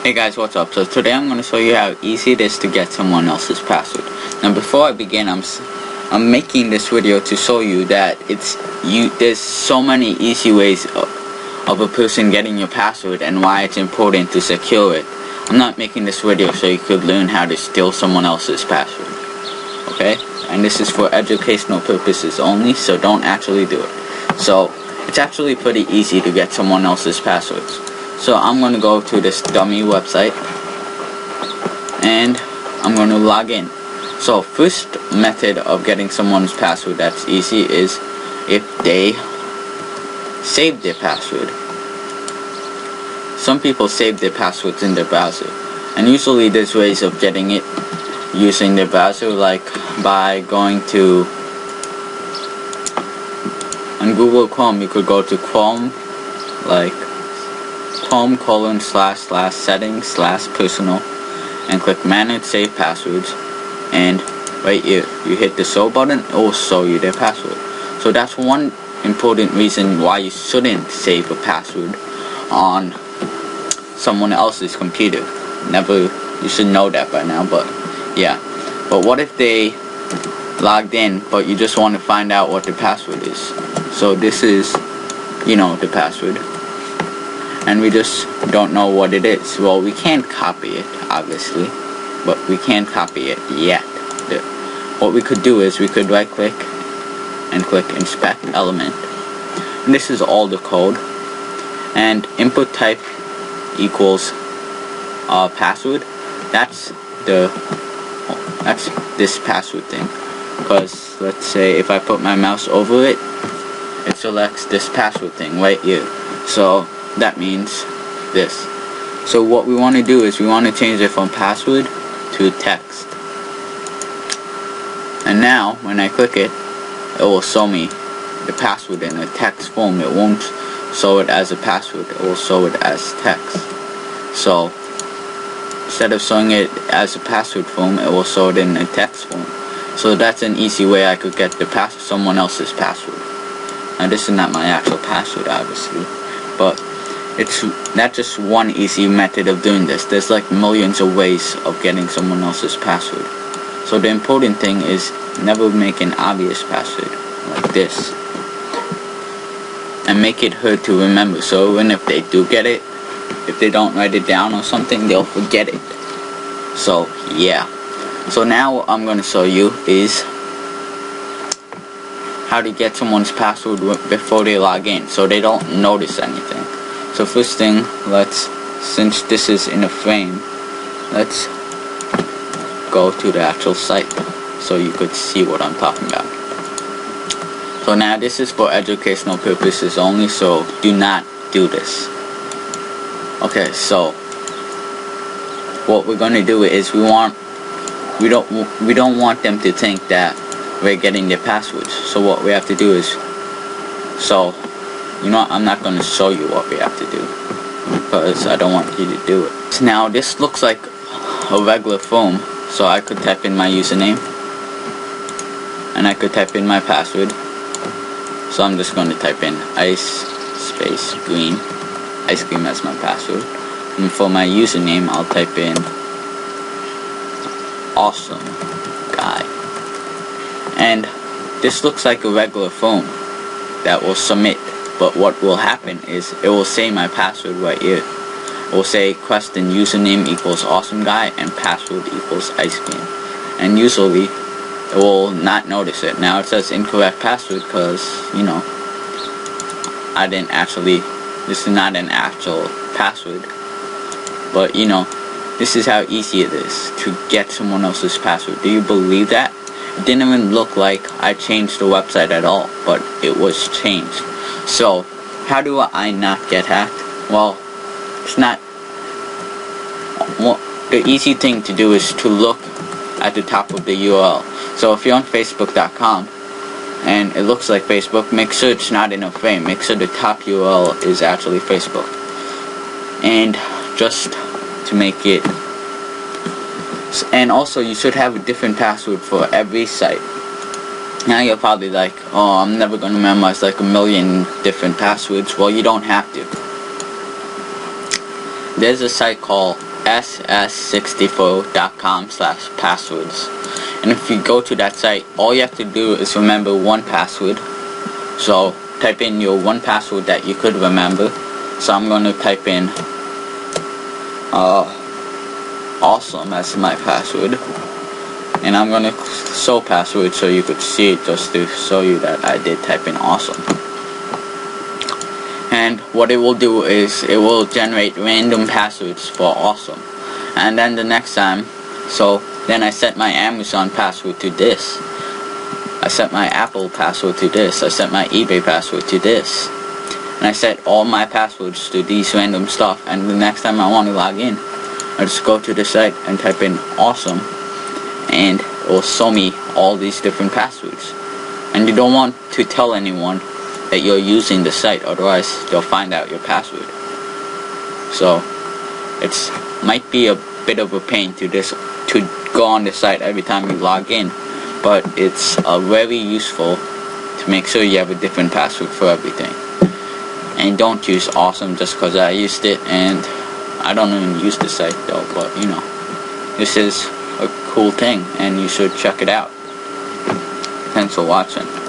Hey guys, what's up? So today I'm going to show you how easy it is to get someone else's password. Now before I begin, I'm making this video to show you that there's so many easy ways of a person getting your password and why it's important to secure it. I'm not making this video so you could learn how to steal someone else's password. Okay? And this is for educational purposes only, so don't actually do it. So it's actually pretty easy to get someone else's passwords. So I'm going to go to this dummy website and I'm going to log in. So first method of getting someone's password that's easy is if they save their password. Some people save their passwords in their browser, and usually there's ways of getting it using their browser, like by going to, on Google Chrome you could go to Chrome, like Chrome://settings/personal and click manage save passwords, and right here you hit the show button. It will show you their password. So that's one important reason why you shouldn't save a password on someone else's computer. You should know that by now, but yeah. But what if they logged in but you just want to find out what the password is? So this is, the password, and we just don't know what it is. Well, we can't copy it, obviously, but we can't copy it yet. What we could do is we could right click and click inspect element, and this is all the code, and input type equals password. That's this password thing, because let's say if I put my mouse over it, it selects this password thing right here. So that means this. So what we want to do is we want to change it from password to text. And now when I click it, it will show me the password in a text form. It won't show it as a password, it will show it as text. So instead of showing it as a password form, it will show it in a text form. So that's an easy way I could get someone else's password. Now this is not my actual password, obviously, but that's just one easy method of doing this. There's like millions of ways of getting someone else's password. So the important thing is never make an obvious password like this, and make it hard to remember. So even if they do get it, if they don't write it down or something, they'll forget it. So yeah. So now what I'm going to show you is how to get someone's password before they log in, so they don't notice anything. So first thing, since this is in a frame, let's go to the actual site so you could see what I'm talking about. So now this is for educational purposes only, so do not do this. Okay, so what we're gonna do is we don't want them to think that we're getting their passwords. So what we have to do is, I'm not gonna show you what we have to do because I don't want you to do it. So now this looks like a regular form, so I could type in my username and I could type in my password. So I'm just going to type in ice space green, ice cream as my password, and for my username I'll type in awesome guy. And this looks like a regular form that will submit, but what will happen is it will say my password right here. It will say question username equals awesome guy and password equals ice cream, and usually it will not notice it. Now it says incorrect password because this is not an actual password, but this is how easy it is to get someone else's password. Do you believe that? It didn't even look like I changed the website at all, but it was changed. So how do I not get hacked? Well, the easy thing to do is to look at the top of the URL. So if you're on Facebook.com and it looks like Facebook, make sure it's not in a frame. Make sure the top URL is actually Facebook. And just to make it, and also you should have a different password for every site. Now you're probably like, oh, I'm never going to memorize like a million different passwords. Well, you don't have to. There's a site called ss64.com/passwords. And if you go to that site, all you have to do is remember one password. So type in your one password that you could remember. So I'm going to type in awesome as my password, and I'm going to show password so you could see it, just to show you that I did type in awesome. And what it will do is it will generate random passwords for awesome. And then the next time, so then I set my Amazon password to this, I set my Apple password to this, I set my eBay password to this, and I set all my passwords to these random stuff. And the next time I want to log in, I just go to the site and type in awesome, and it will show me all these different passwords. And you don't want to tell anyone that you're using the site, otherwise they'll find out your password. So it's might be a bit of a pain to go on the site every time you log in, but it's very useful to make sure you have a different password for everything. And don't use awesome just because I used it, and I don't even use the site though, but you know, this is a cool thing and you should check it out. Thanks for watching.